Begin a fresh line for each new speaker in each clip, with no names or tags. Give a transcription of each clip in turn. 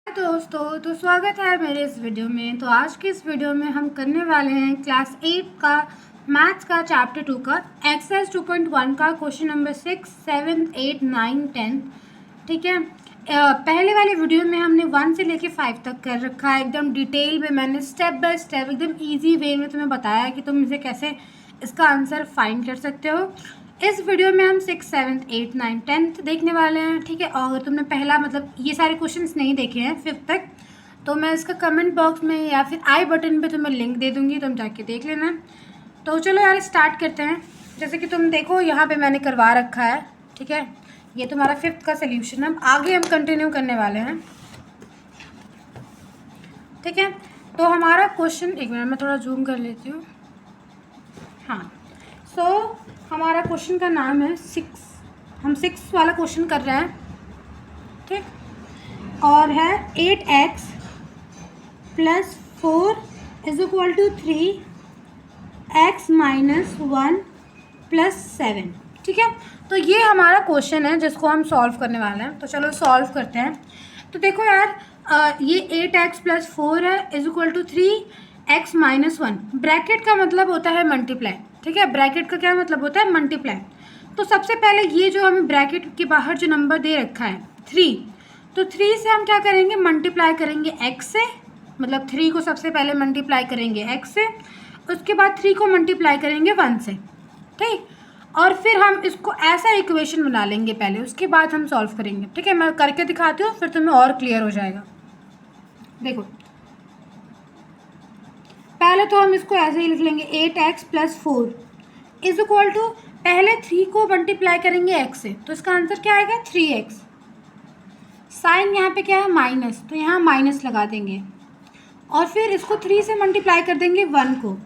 दोस्तों तो स्वागत है मेरे इस वीडियो में। तो आज के इस वीडियो में हम करने वाले हैं क्लास 8 का मैथ्स का चैप्टर 2 का एक्सरसाइज 2.1 का क्वेश्चन नंबर 6, 7, 8, 9, 10। ठीक है, पहले वाले वीडियो में हमने 1 से लेके 5 तक कर रखा है। एकदम डिटेल में मैंने स्टेप बाय स्टेप एकदम ईजी वे में तुम्हें बताया कि तुम इसे कैसे इसका आंसर फाइंड कर सकते हो। इस वीडियो में हम 6, 7, 8, 9, 10 देखने वाले हैं। ठीक है, और अगर तुमने पहला मतलब ये सारे क्वेश्चंस नहीं देखे हैं 5th तक, तो मैं इसका कमेंट बॉक्स में या फिर आई बटन पे तुम्हें लिंक दे दूँगी, तुम जाके देख लेना। तो चलो यार स्टार्ट करते हैं। जैसे कि तुम देखो यहाँ पे मैंने करवा रखा है। ठीक है, ये तुम्हारा 5th का सोल्यूशन है। आगे हम कंटिन्यू करने वाले हैं। ठीक है, तो हमारा क्वेश्चन, एक मिनट मैं थोड़ा जूम कर लेती हूँ। हाँ, हमारा क्वेश्चन का नाम है 6। हम 6 वाला क्वेश्चन कर रहे हैं। ठीक, और है 8x + 4 = 3x - 1 + 7। ठीक है, तो ये हमारा क्वेश्चन है जिसको हम सॉल्व करने वाले हैं। तो चलो सॉल्व करते हैं। तो देखो यार, ये 8x + 4 है = 3x - 1। ब्रैकेट का मतलब होता है मल्टीप्लाई। ठीक है, ब्रैकेट का क्या मतलब होता है? मल्टीप्लाई। तो सबसे पहले ये जो हमें ब्रैकेट के बाहर जो नंबर दे रखा है 3, तो 3 से हम क्या करेंगे? मल्टीप्लाई करेंगे x से। मतलब 3 को सबसे पहले मल्टीप्लाई करेंगे x से, उसके बाद 3 को मल्टीप्लाई करेंगे 1 से। ठीक, और फिर हम इसको ऐसा इक्वेशन बना लेंगे पहले, उसके बाद हम सॉल्व करेंगे। ठीक है, मैं करके दिखाती हूँ, फिर तुम्हें और क्लियर हो जाएगा। देखो, पहले तो हम इसको ऐसे ही लिख लेंगे 8x + 4 = पहले 3 को मल्टीप्लाई करेंगे x से, तो इसका आंसर क्या आएगा? 3x। साइन यहाँ पे क्या है? माइनस, तो यहाँ माइनस लगा देंगे और फिर इसको 3 से मल्टीप्लाई कर देंगे 1 को।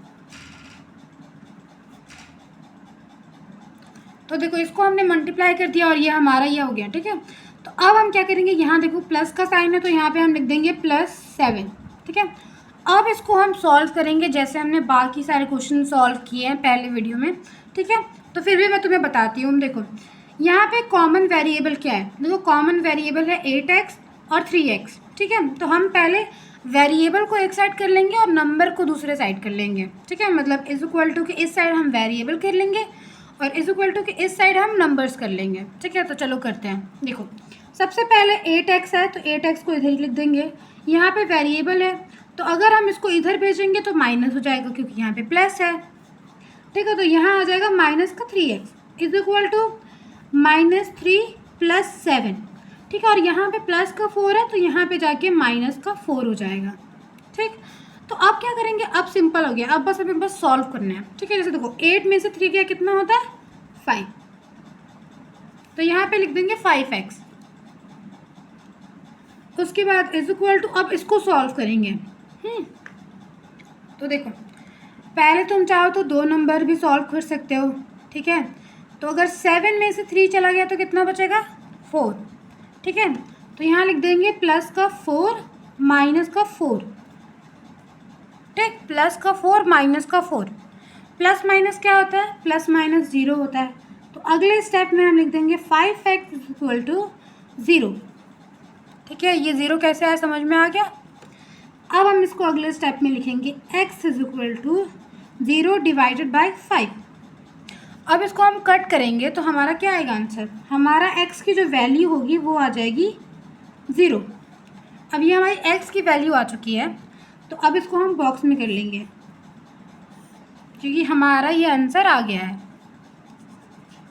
तो देखो, इसको हमने मल्टीप्लाई कर दिया और ये हमारा ये हो गया। ठीक है, तो अब हम क्या करेंगे? यहाँ देखो प्लस का साइन है, तो यहाँ पे हम लिख देंगे +7। ठीक है, अब इसको हम सॉल्व करेंगे जैसे हमने बाकी सारे क्वेश्चन सॉल्व किए हैं पहले वीडियो में। ठीक है, तो फिर भी मैं तुम्हें बताती हूँ। देखो यहाँ पे कॉमन वेरिएबल क्या है? देखो कॉमन वेरिएबल है 8x और 3x। ठीक है, तो हम पहले वेरिएबल को एक साइड कर लेंगे और नंबर को दूसरे साइड कर लेंगे। ठीक है, मतलब = के इस साइड हम वेरिएबल कर लेंगे और = के इस साइड हम नंबर्स कर लेंगे। ठीक है, तो चलो करते हैं। देखो, सबसे पहले 8x है, तो 8x को इधर ही लिख देंगे। यहाँ पे वेरिएबल है, तो अगर हम इसको इधर भेजेंगे तो माइनस हो जाएगा क्योंकि यहाँ पे प्लस है। ठीक है, तो यहाँ आ जाएगा -3x = -3 + 7। ठीक है, और यहाँ पे प्लस का 4 है, तो यहाँ पे जाके -4 हो जाएगा। ठीक, तो अब क्या करेंगे? अब सिंपल हो गया, अब बस हमें सॉल्व करना है। ठीक है, जैसे देखो 8 में से 3 गया कितना होता है? 5। तो यहाँ पे लिख देंगे 5x। उसके बाद = अब इसको सॉल्व करेंगे। तो देखो, पहले तुम चाहो तो 2 नंबर भी सॉल्व कर सकते हो। ठीक है, तो अगर 7 में से 3 चला गया तो कितना बचेगा? 4। ठीक है, तो यहाँ लिख देंगे +4 -4। ठीक, +4 -4। प्लस माइनस क्या होता है? +- 0 होता है। तो अगले स्टेप में हम लिख देंगे 5x = 0। ठीक है, ये 0 कैसे आया समझ में आ गया? अब हम इसको अगले स्टेप में लिखेंगे x = 0 / 5। अब इसको हम कट करेंगे तो हमारा क्या आएगा आंसर? हमारा x की जो वैल्यू होगी वो आ जाएगी 0। अब ये हमारी x की वैल्यू आ चुकी है, तो अब इसको हम बॉक्स में कर लेंगे क्योंकि हमारा ये आंसर आ गया है।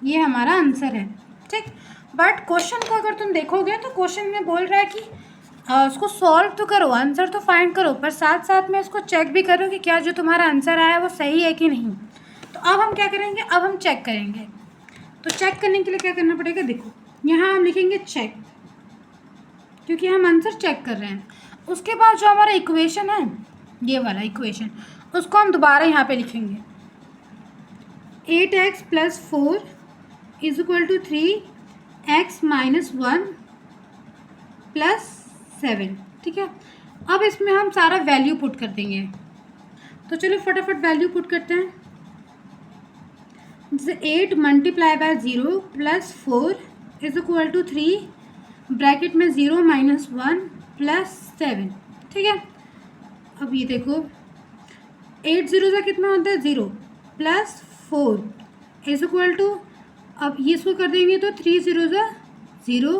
ये हमारा आंसर है। ठीक, बट क्वेश्चन को अगर तुम देखोगे तो क्वेश्चन में बोल रहा है कि उसको सॉल्व तो करो, आंसर तो फाइंड करो, पर साथ साथ में इसको चेक भी करो कि क्या जो तुम्हारा आंसर आया है वो सही है कि नहीं। तो अब हम क्या करेंगे? अब हम चेक करेंगे। तो चेक करने के लिए क्या करना पड़ेगा? देखो, यहाँ हम लिखेंगे चेक क्योंकि हम आंसर चेक कर रहे हैं। उसके बाद जो हमारा इक्वेशन है, ये वाला इक्वेशन, उसको हम दोबारा यहाँ पे लिखेंगे 8x + 4 = 3x - 1 + 7। ठीक है, अब इसमें हम सारा वैल्यू पुट कर देंगे। तो चलो फटाफट वैल्यू पुट करते हैं। जैसे 8 × 0 + 4 = 3 ब्रैकेट में 0 - 1 प्लस 7, ठीक है। अब ये देखो 8 ज़ीरो का कितना होता है 0 प्लस 4 इज इक्वल टू, अब ये इसको कर देंगे तो 3 ज़ीरो ज़ा 0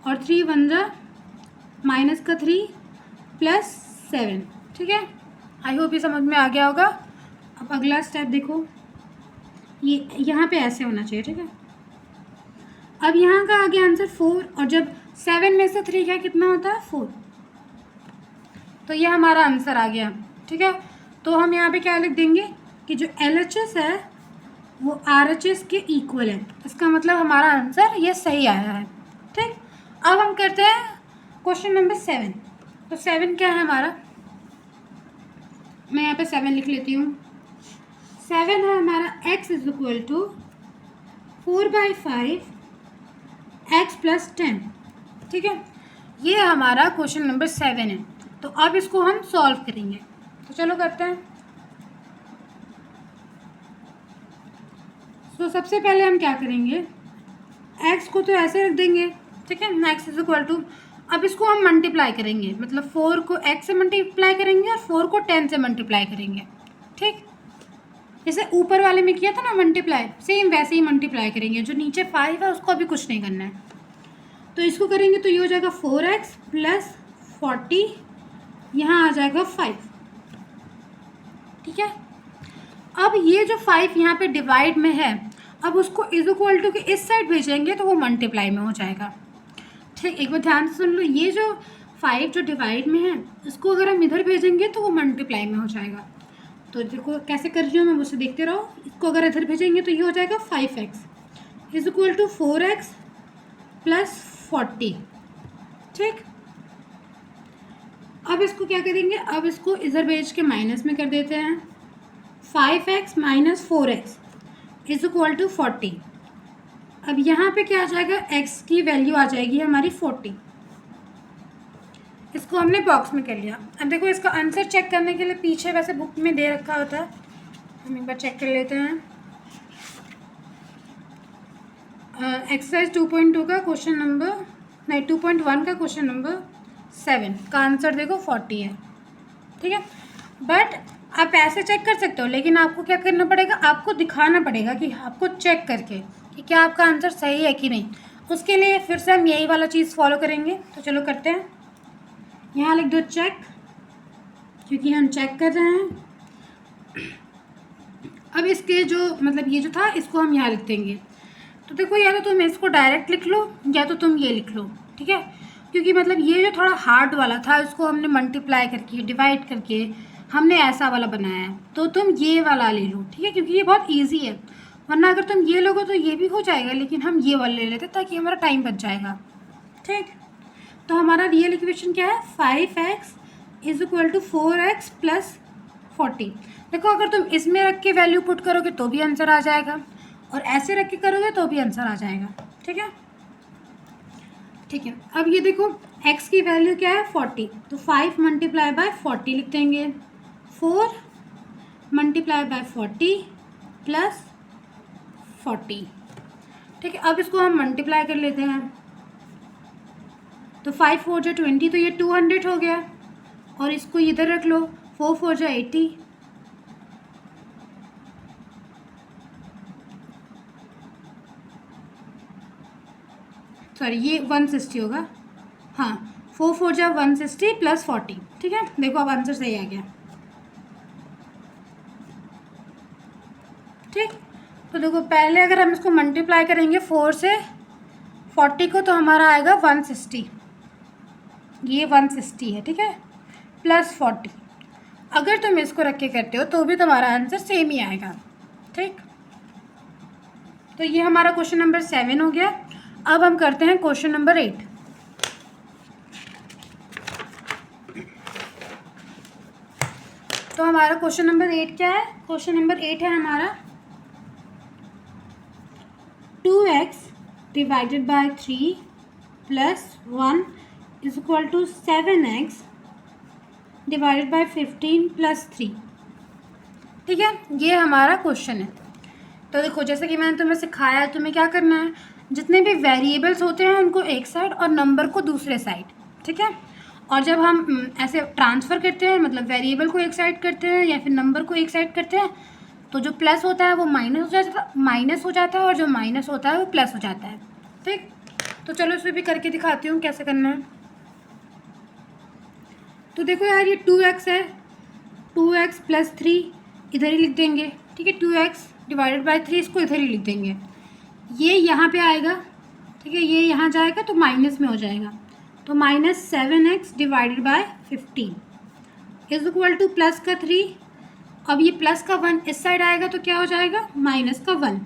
और 3 1 ज़ा माइनस का 3 प्लस 7, ठीक है। आई होप ये समझ में आ गया होगा। अब अगला स्टेप देखो, ये यहाँ पे ऐसे होना चाहिए, ठीक है। अब यहाँ का आ गया आंसर 4, और जब 7 में से 3 क्या कितना होता है 4, तो ये हमारा आंसर आ गया, ठीक है। तो हम यहाँ पे क्या लिख देंगे कि जो LHS है वो RHS के इक्वल है, इसका मतलब हमारा आंसर ये सही आया है, ठीक। अब हम करते हैं क्वेश्चन नंबर 7। तो 7 क्या है हमारा, मैं यहाँ पे 7 लिख लेती हूँ। 7 है हमारा x is equal to 4/5 x plus 10, ठीक है। ये हमारा क्वेश्चन नंबर 7 है। तो अब इसको हम सॉल्व करेंगे, तो चलो करते हैं। तो सबसे पहले हम क्या करेंगे, x को तो ऐसे रख देंगे, ठीक है, x इज इक्वल टू, अब इसको हम मल्टीप्लाई करेंगे, मतलब 4 को x से मल्टीप्लाई करेंगे और 4 को 10 से मल्टीप्लाई करेंगे, ठीक। जैसे ऊपर वाले में किया था ना मल्टीप्लाई, सेम वैसे ही मल्टीप्लाई करेंगे। जो नीचे 5 है उसको अभी कुछ नहीं करना है, तो इसको करेंगे तो ये हो जाएगा 4x प्लस 40, यहाँ आ जाएगा 5, ठीक है। अब ये जो 5 यहाँ पे डिवाइड में है, अब उसको इज इक्वल टू के इस साइड भेजेंगे तो वो मल्टीप्लाई में हो जाएगा, ठीक। एक बार ध्यान से सुन लो, ये जो 5 जो डिवाइड में है उसको अगर हम इधर भेजेंगे तो वो मल्टीप्लाई में हो जाएगा। तो देखो कैसे कर रही हूँ मैं, मुझसे देखते रहो। इसको अगर इधर भेजेंगे तो ये हो जाएगा 5x is equal to 4x plus 40, ठीक। अब इसको क्या करेंगे, अब इसको इधर भेज के माइनस में कर देते हैं। 5x minus 4x is equal to 40। अब यहाँ पे क्या आ जाएगा, x की वैल्यू आ जाएगी हमारी 40। इसको हमने बॉक्स में कर लिया। अब देखो इसका आंसर चेक करने के लिए पीछे वैसे बुक में दे रखा होता है, हम एक बार चेक कर लेते हैं। एक्सरसाइज 2.2 का क्वेश्चन नंबर, नहीं 2.1 का क्वेश्चन नंबर 7 का आंसर देखो 40 है, ठीक है। बट आप ऐसे चेक कर सकते हो, लेकिन आपको क्या करना पड़ेगा, आपको दिखाना पड़ेगा कि आपको चेक करके कि क्या आपका आंसर सही है कि नहीं। उसके लिए फिर से हम यही वाला चीज़ फॉलो करेंगे। तो चलो करते हैं, यहाँ लिख दो चेक, क्योंकि हम चेक कर रहे हैं। अब इसके जो मतलब ये जो था इसको हम यहाँ लिख देंगे। तो देखो या तो तुम इसको डायरेक्ट लिख लो या तो तुम ये लिख लो, ठीक है। क्योंकि मतलब ये जो थोड़ा हार्ड वाला था इसको हमने मल्टीप्लाई करके डिवाइड करके हमने ऐसा वाला बनाया है, तो तुम ये वाला ले लो, ठीक है, क्योंकि ये बहुत ईजी है। वरना अगर तुम ये लोगे तो ये भी हो जाएगा, लेकिन हम ये वाला ले लेते ताकि हमारा टाइम बच जाएगा, ठीक। तो हमारा रियल इक्वेशन क्या है, 5x is equal to 4x plus 40। देखो अगर तुम इसमें रख के वैल्यू पुट करोगे तो भी आंसर आ जाएगा, और ऐसे रख के करोगे तो भी आंसर आ जाएगा, ठीक है, ठीक है। अब ये देखो x की वैल्यू क्या है 40, तो 5 मल्टीप्लाई बाय 40 लिख देंगे, 4 मल्टीप्लाई बाय 40 प्लस 40, ठीक है। अब इसको हम मल्टीप्लाई कर लेते हैं, तो 5 4 जा 20, तो ये 200 हो गया, और इसको इधर रख लो, 4 4 जा 80, सॉरी ये 160 होगा, हाँ 4 4 जा 160 प्लस 40, ठीक है। देखो अब आंसर सही आ गया, ठीक। तो देखो पहले अगर हम इसको मल्टीप्लाई करेंगे 4 से 40 को, तो हमारा आएगा 160, ये 160 है, ठीक है, प्लस 40। अगर तुम इसको रख के करते हो तो भी तुम्हारा आंसर सेम ही आएगा, ठीक। तो ये हमारा क्वेश्चन नंबर 7 हो गया। अब हम करते हैं क्वेश्चन नंबर 8। तो हमारा क्वेश्चन नंबर 8 क्या है, क्वेश्चन नंबर 8 है हमारा 2x divided by 3 plus 1 is equal to 7x divided by 15 plus 3, ठीक है। ये हमारा क्वेश्चन है। तो देखो जैसे कि मैंने तुम्हें सिखाया है, तुम्हें क्या करना है, जितने भी वेरिएबल्स होते हैं उनको एक साइड और नंबर को दूसरे साइड, ठीक है। और जब हम ऐसे ट्रांसफ़र करते हैं, मतलब वेरिएबल को एक साइड करते हैं या फिर नंबर को एक साइड करते हैं, तो जो प्लस होता है वो माइनस हो जाता है और जो माइनस होता है वो प्लस हो जाता है। ठीक, तो चलो इसमें भी करके दिखाती हूँ कैसे करना है। तो देखो यार, ये 2x है, 2x प्लस 3 इधर ही लिख देंगे। ठीक है, 2x डिवाइडेड बाय 3 इसको इधर ही लिख देंगे। ये यहाँ पे आएगा, ठीक है, ये यहाँ जाएगा तो माइनस में हो जाएगा, तो -7x divided by 15 is equal two plus का 3। अब ये प्लस का 1 इस साइड आएगा तो क्या हो जाएगा, माइनस का 1।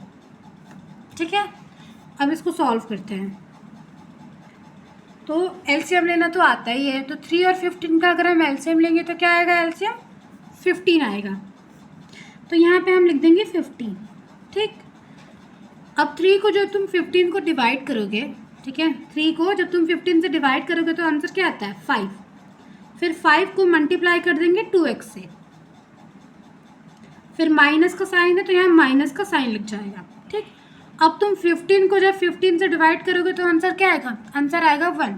ठीक है, अब इसको सॉल्व करते हैं। तो एलसीएम लेना तो आता ही है, तो 3 और 15 का अगर हम एलसीएम लेंगे तो क्या आएगा, एलसीएम 15 आएगा। तो यहाँ पे हम लिख देंगे 15। ठीक, अब 3 को जब तुम 15 को डिवाइड करोगे, ठीक है, 3 को जब तुम 15 से डिवाइड करोगे तो आंसर क्या आता है, 5। फिर 5 को मल्टीप्लाई कर देंगे 2x से, फिर माइनस का साइन है तो यहाँ माइनस का साइन लग जाएगा। ठीक, अब तुम 15 को जब 15 से डिवाइड करोगे तो आंसर क्या आएगा, आंसर आएगा 1,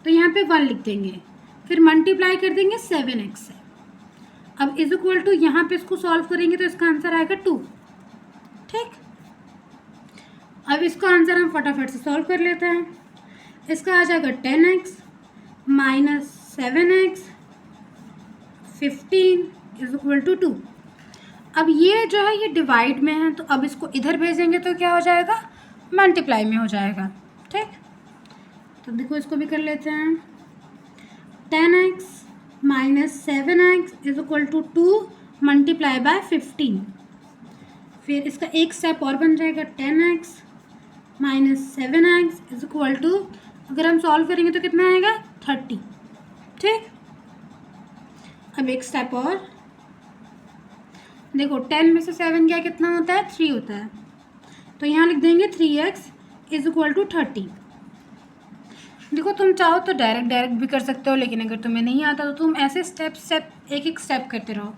तो यहाँ पे 1 लिख देंगे, फिर मल्टीप्लाई कर देंगे 7x से। अब इज इक्वल टू यहाँ पे इसको सॉल्व करेंगे तो इसका आंसर आएगा 2। ठीक, अब इसका आंसर हम फटाफट से सॉल्व कर लेते हैं। इसका आ जाएगा 10x minus 7x 15 is equal to 2। अब ये जो है ये डिवाइड में है, तो अब इसको इधर भेजेंगे तो क्या हो जाएगा, मल्टीप्लाई में हो जाएगा। ठीक, तो देखो इसको भी कर लेते हैं। 10x minus 7x is equal to 2 multiply by 15। फिर इसका एक स्टेप और बन जाएगा, 10x minus 7x is equal to, अगर हम सॉल्व करेंगे तो कितना आएगा, 30। ठीक, अब एक स्टेप और देखो, 10 में से 7 क्या कितना होता है, 3 होता है, तो यहाँ लिख देंगे 3x इज इक्वल टू 30। देखो तुम चाहो तो डायरेक्ट भी कर सकते हो, लेकिन अगर तुम्हें नहीं आता तो तुम ऐसे स्टेप एक एक स्टेप करते रहो।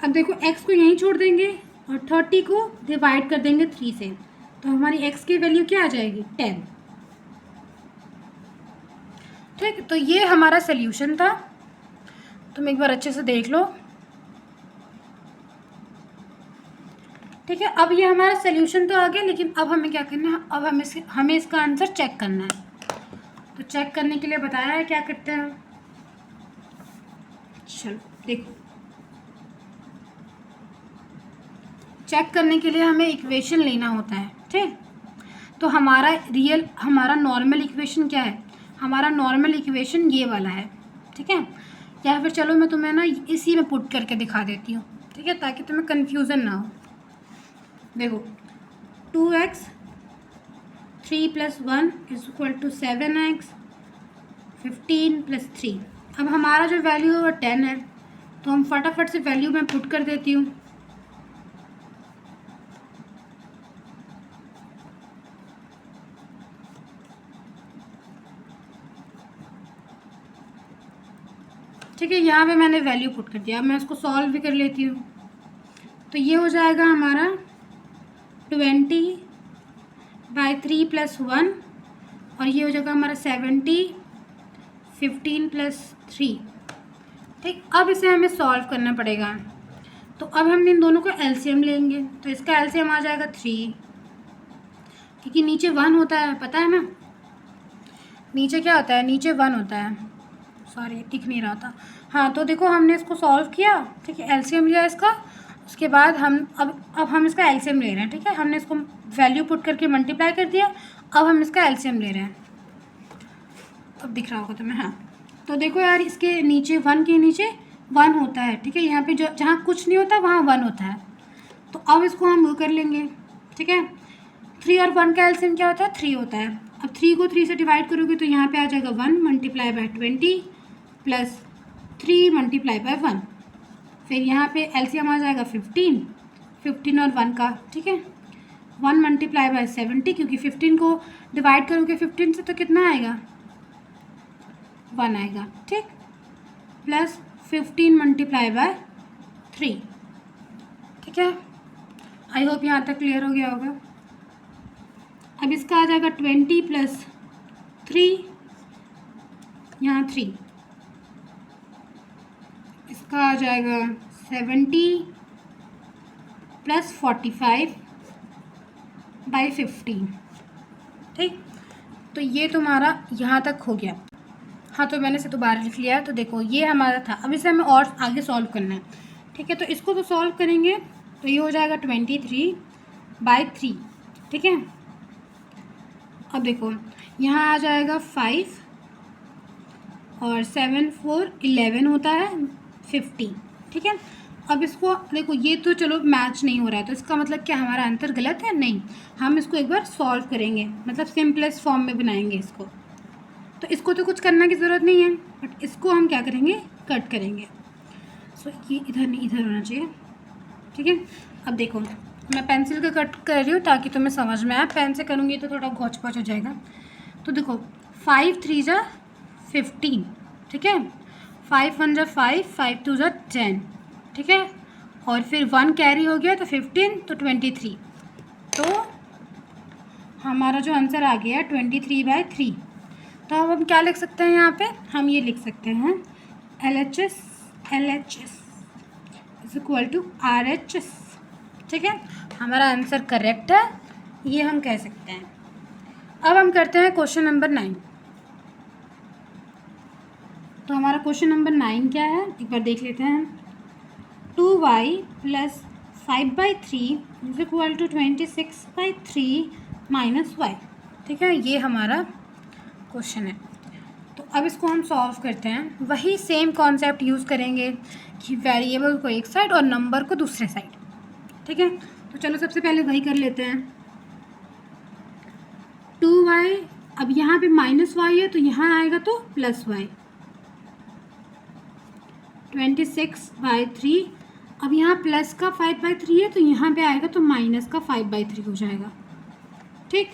अब देखो x को यहीं छोड़ देंगे और 30 को डिवाइड कर देंगे 3 से, तो हमारी x की वैल्यू क्या आ जाएगी, 10। ठीक, तो ये हमारा सोल्यूशन था, तुम एक बार अच्छे से देख लो। ठीक है, अब ये हमारा सोल्यूशन तो आ गया, लेकिन अब हमें क्या करना है, अब हमें इसका आंसर चेक करना है। तो चेक करने के लिए बताया है क्या करते हैं, चलो देखो। चेक करने के लिए हमें इक्वेशन लेना होता है। ठीक, तो हमारा नॉर्मल इक्वेशन क्या है, हमारा नॉर्मल इक्वेशन ये वाला है। ठीक है, या फिर चलो मैं तुम्हें ना इसी में पुट करके दिखा देती हूँ। ठीक है, ताकि तुम्हें कन्फ्यूज़न ना हो। देखो 2x 3 + 1 = 7x 15 + 3। अब हमारा जो वैल्यू है वो 10 है, तो हम फटाफट से वैल्यू में पुट कर देती हूँ। ठीक है, यहाँ पे मैंने वैल्यू पुट कर दिया। अब मैं इसको सॉल्व भी कर लेती हूँ। तो ये हो जाएगा हमारा 20/3 + 1 और ये हो जाएगा हमारा 70 15 + 3। ठीक, अब इसे हमें सॉल्व करना पड़ेगा। तो अब हम इन दोनों का एलसीएम लेंगे, तो इसका एलसीएम आ जाएगा 3, क्योंकि नीचे 1 होता है, पता है ना, नीचे क्या होता है, नीचे 1 होता है। सॉरी दिख नहीं रहा था। हाँ, तो देखो हमने इसको सॉल्व किया। ठीक है, एलसीएम लिया इसका, उसके बाद हम अब हम इसका एलसीएम ले रहे हैं। ठीक है, हमने इसको वैल्यू पुट करके मल्टीप्लाई कर दिया, अब हम इसका एलसीएम ले रहे हैं। अब दिख रहा होगा तुम्हें। हाँ, तो देखो यार, इसके नीचे 1 के नीचे 1 होता है। ठीक है, यहाँ पे जो जहाँ कुछ नहीं होता वहाँ 1 होता है, तो अब इसको हम वो कर लेंगे। ठीक है, 3 और 1 का एलसीएम क्या होता है, 3 होता है। अब 3 को 3 से डिवाइड करोगे तो यहाँ पे आ जाएगा 1 multiply by 20 plus 3 multiply by 1। फिर यहाँ पे एलसीएम आ जाएगा 15 और 1 का। ठीक है, 1 मल्टीप्लाई बाय 70, क्योंकि 15 को डिवाइड करोगे 15 से तो कितना आएगा, 1 आएगा। ठीक, प्लस 15 मल्टीप्लाई बाय 3। ठीक है, आई होप यहाँ तक क्लियर हो गया होगा। अब इसका आ जाएगा 20 + 3 यहाँ 3, इसका आ जाएगा 70 + 45/15। ठीक, तो ये तुम्हारा यहाँ तक हो गया। हाँ, तो मैंने इसे दोबारा लिख लिया है। तो देखो ये हमारा था, अब इसे हमें और आगे सॉल्व करना है। ठीक है, तो इसको तो सॉल्व करेंगे तो ये हो जाएगा 23/3। ठीक है, अब देखो यहाँ आ जाएगा 5 और 7 4 11 होता है 50। ठीक है, अब इसको देखो, ये तो चलो मैच नहीं हो रहा है, तो इसका मतलब क्या हमारा आंसर गलत है? नहीं, हम इसको एक बार सॉल्व करेंगे, मतलब सिंपलेस्ट फॉर्म में बनाएंगे इसको। तो इसको तो कुछ करने की ज़रूरत नहीं है, बट इसको हम क्या करेंगे, कट करेंगे। सो ये इधर नहीं, इधर होना चाहिए। ठीक है, अब देखो मैं पेंसिल का कट कर रही हूँ ताकि तुम्हें समझ में आए, पेन से करूँगी तो थोड़ा घोच पच हो जाएगा। तो देखो 5 3 जा 15। ठीक है, 5 1 जा 5, 5 2 जा 10। ठीक है, और फिर 1 कैरी हो गया तो 15, तो 23। तो हमारा जो आंसर आ गया 23/3। तो अब हम क्या लिख सकते हैं यहाँ पे, हम ये लिख सकते हैं LHS is equal to RHS। ठीक है, हमारा आंसर करेक्ट है, ये हम कह सकते हैं। अब हम करते हैं क्वेश्चन नंबर 9। तो हमारा क्वेश्चन नंबर 9 क्या है, एक बार देख लेते हैं। 2y + 5/3 is equal to 26/3 - y। ठीक है, ये हमारा क्वेश्चन है। तो अब इसको हम सॉल्व करते हैं, वही सेम कॉन्सेप्ट यूज़ करेंगे कि वेरिएबल को एक साइड और नंबर को दूसरे साइड। ठीक है, तो चलो सबसे पहले वही कर लेते हैं। 2y, अब यहाँ पे -y है तो यहाँ आएगा तो +y। 26/3, अब यहाँ प्लस का 5/3 है तो यहाँ पे आएगा तो माइनस का 5/3 हो जाएगा। ठीक,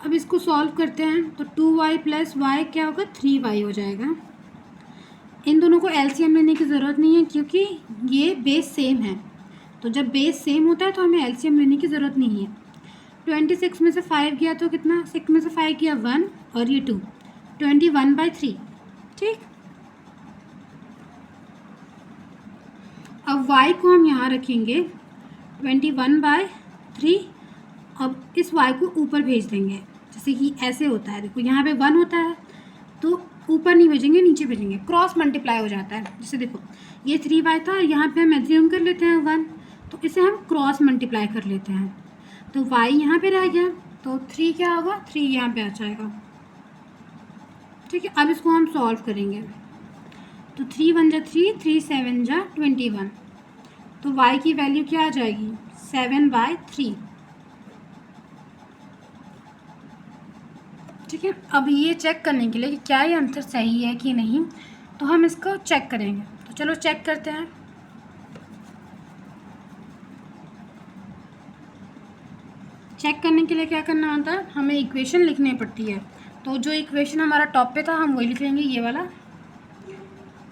अब इसको सॉल्व करते हैं तो 2y + y क्या होगा, 3y हो जाएगा। इन दोनों को एलसीएम लेने की ज़रूरत नहीं है क्योंकि ये बेस सेम है, तो जब बेस सेम होता है तो हमें एलसीएम लेने की ज़रूरत नहीं है। 26 में से 5 गया तो कितना, 6 में से 5 गया 1 और ये 2, 21/3। ठीक, अब y को हम यहाँ रखेंगे 21/3। अब इस y को ऊपर भेज देंगे, जैसे कि ऐसे होता है। देखो यहाँ पे 1 होता है तो ऊपर नहीं भेजेंगे, नीचे भेजेंगे, क्रॉस मल्टीप्लाई हो जाता है। जैसे देखो ये 3y था, यहाँ पे हम एज्यूम कर लेते हैं 1, तो इसे हम क्रॉस मल्टीप्लाई कर लेते हैं, तो y यहाँ पे रह गया, तो 3 क्या होगा, 3 यहाँ पे आ जाएगा। ठीक है, अब इसको हम सॉल्व करेंगे तो 3 1 जा 3, 3 7 जा 21, तो y की वैल्यू क्या आ जाएगी, 7/3। ठीक है, अब ये चेक करने के लिए कि क्या ये आंसर सही है कि नहीं, तो हम इसको चेक करेंगे। तो चलो चेक करते हैं। चेक करने के लिए क्या करना होता है, हमें इक्वेशन लिखनी पड़ती है। तो जो इक्वेशन हमारा टॉप पे था हम वही लिख लेंगे, ये वाला।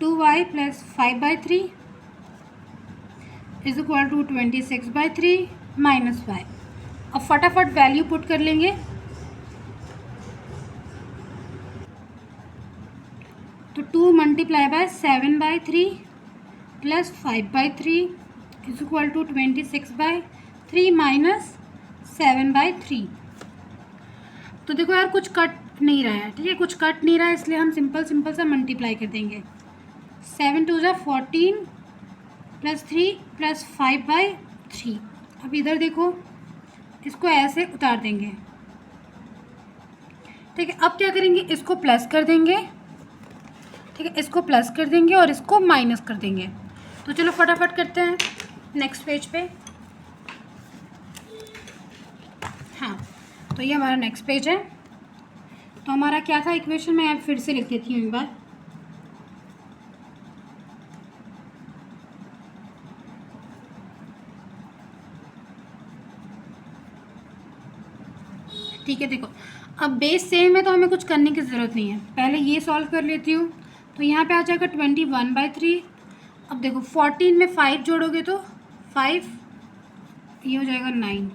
2y + 5/3 is equal to 26/3 - y। अब फटाफट वैल्यू पुट कर लेंगे। तो 2 × 7/3 + 5/3 इज इक्वल टू 26/3 - 7/3। तो देखो यार कुछ कट नहीं रहा है। ठीक है, कुछ कट नहीं रहा है, इसलिए हम सिंपल सा मल्टीप्लाई कर देंगे। 7 2 जा 14 + 3 + 5/3। अब इधर देखो, इसको ऐसे उतार देंगे। ठीक है, अब क्या करेंगे, इसको प्लस कर देंगे। ठीक है, इसको प्लस कर देंगे और इसको माइनस कर देंगे। तो चलो फटाफट करते हैं नेक्स्ट पेज पे। हाँ, तो ये हमारा नेक्स्ट पेज है। तो हमारा क्या था इक्वेशन, मैं फिर से लिख देती हूँ एक बार। ठीक है, देखो अब बेस सेम है तो हमें कुछ करने की ज़रूरत नहीं है। पहले ये सॉल्व कर लेती हूँ, तो यहाँ पे आ जाएगा 21/3। अब देखो 14 में 5 जोड़ोगे तो 5, ये हो जाएगा 9।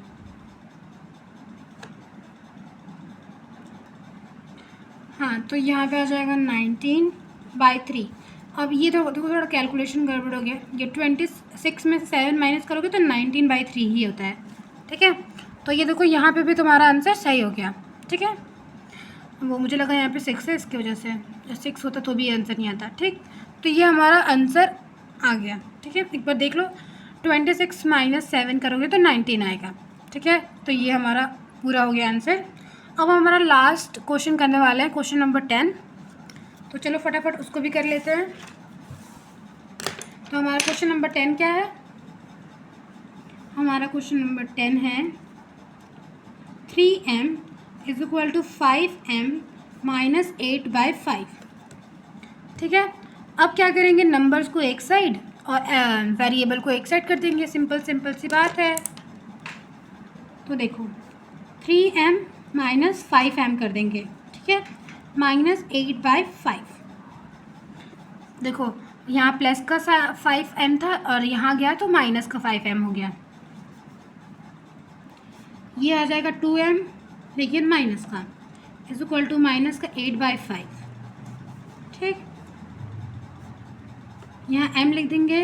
हाँ, तो यहाँ पे आ जाएगा 19/3। अब ये तो देखो थोड़ा कैलकुलेशन गड़बड़ हो गया, ये 26 में से 7 माइनस करोगे तो 19/3 ही होता है, ठीक है। तो ये देखो यहाँ पे भी तुम्हारा आंसर सही हो गया, ठीक है। वो मुझे लगा यहाँ पे 6 है, इसकी वजह से 6 होता तो भी आंसर नहीं आता, ठीक। तो ये हमारा आंसर आ गया, ठीक है। एक बार देख लो, 26 माइनस 7 करोगे तो 19 आएगा, ठीक है। तो ये हमारा पूरा हो गया आंसर। अब हमारा लास्ट क्वेश्चन करने वाला है, क्वेश्चन नंबर 10। तो चलो फटाफट उसको भी कर लेते हैं। तो हमारा क्वेश्चन नंबर 10 क्या है? हमारा क्वेश्चन नंबर 10 है 3m is equal to 5m minus 8/5, ठीक है। अब क्या करेंगे, नंबर्स को एक साइड और वेरिएबल को एक साइड कर देंगे, सिंपल सी बात है। तो देखो 3m माइनस 5m कर देंगे, ठीक है, माइनस 8/5। देखो यहाँ प्लस का 5m था और यहाँ गया तो माइनस का 5m हो गया। ये आ जाएगा 2m लेकिन माइनस का इज इक्वल टू माइनस का 8/5, ठीक। यहाँ m लिख देंगे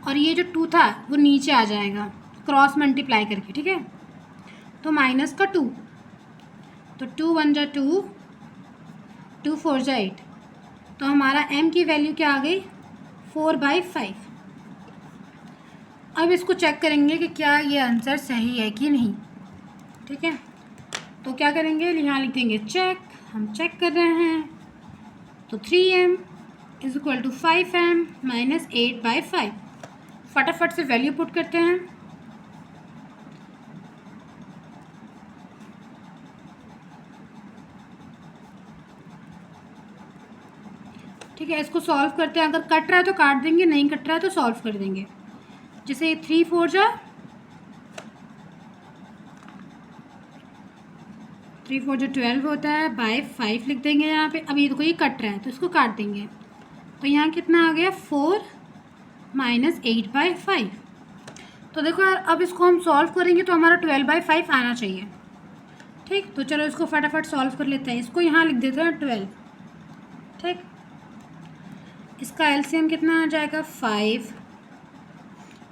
और ये जो 2 था वो नीचे आ जाएगा क्रॉस मल्टीप्लाई करके, ठीक है। तो माइनस का 2, तो 2 1 जा 2, 2 4 जा 8। तो हमारा m की वैल्यू क्या आ गई, 4/5। अब इसको चेक करेंगे कि क्या ये आंसर सही है कि नहीं, ठीक है। तो क्या करेंगे, यहाँ लिख देंगे चेक, हम चेक कर रहे हैं। तो 3m is equal to 5m minus 8/5। फटाफट से वैल्यू पुट करते हैं। ठीक है, इसको सॉल्व करते हैं। अगर कट रहा है तो काट देंगे, नहीं कट रहा है तो सॉल्व कर देंगे। जैसे 3 4 जा 12 होता है, बाय 5 लिख देंगे यहाँ पे। अब ये देखो ये कट रहा है तो इसको काट देंगे। तो यहाँ कितना आ गया, 4 माइनस 8/5। तो देखो यार, अब इसको हम सॉल्व करेंगे तो हमारा 12/5 आना चाहिए, ठीक। तो चलो इसको फटाफट सॉल्व कर लेते हैं। इसको यहाँ लिख देते हैं 12, ठीक। इसका एलसीएम कितना आ जाएगा, 5।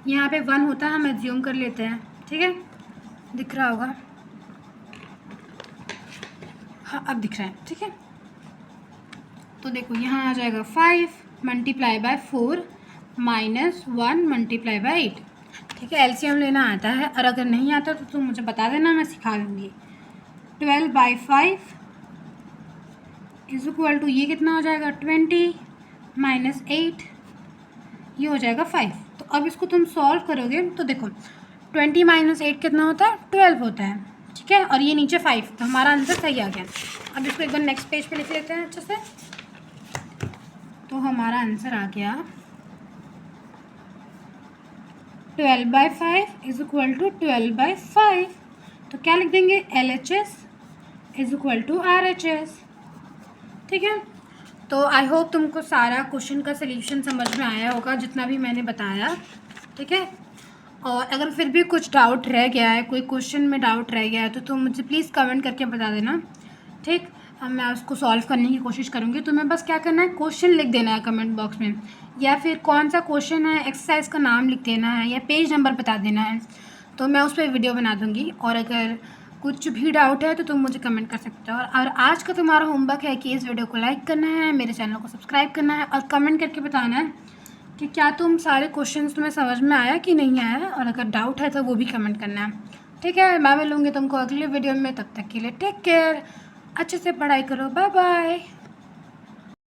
यहाँ पे 1 होता है, हम एज्यूम कर लेते हैं, ठीक है। दिख रहा होगा, हाँ अब दिख रहा है, ठीक है। तो देखो यहाँ आ जाएगा 5 multiply by 4 minus 1 multiply by 8, ठीक है। एलसीएम लेना आता है, और अगर नहीं आता तो तुम मुझे बता देना, मैं सिखा दूँगी। 12/5 इज इक्वल टू, ये कितना हो जाएगा, 20 माइनस 8, ये हो जाएगा 5। तो अब इसको तुम सॉल्व करोगे तो देखो 20 माइनस 8 कितना होता है, 12 होता है, ठीक है। और ये नीचे 5, तो हमारा आंसर सही आ गया। अब इसको एक बार नेक्स्ट पेज पे लिख लेते हैं अच्छे से। तो हमारा आंसर आ गया 12/5 इज इक्वल टू 12/5। तो क्या लिख देंगे, LHS is equal to RHS, ठीक है। तो आई होप तुमको सारा क्वेश्चन का सल्यूशन समझ में आया होगा, जितना भी मैंने बताया, ठीक है। और अगर फिर भी कुछ डाउट रह गया है, कोई क्वेश्चन में डाउट रह गया है, तो तुम मुझे प्लीज़ कमेंट करके बता देना, ठीक। अब मैं उसको सॉल्व करने की कोशिश करूँगी। तुम्हें बस क्या करना है, क्वेश्चन लिख देना है कमेंट बॉक्स में, या फिर कौन सा क्वेश्चन है, एक्सरसाइज का नाम लिख देना है, या पेज नंबर बता देना है, तो मैं उस पर वीडियो बना दूँगी। और अगर कुछ भी डाउट है तो तुम मुझे कमेंट कर सकते हो। और आज का तुम्हारा होमवर्क है कि इस वीडियो को लाइक करना है, मेरे चैनल को सब्सक्राइब करना है, और कमेंट करके बताना है कि क्या तुम सारे क्वेश्चंस तुम्हें समझ में आया कि नहीं आया। और अगर डाउट है तो वो भी कमेंट करना है, ठीक है। मैं मिलूँगी तुमको अगले वीडियो में, तब तक के लिए टेक केयर, अच्छे से पढ़ाई करो, बाय बाय।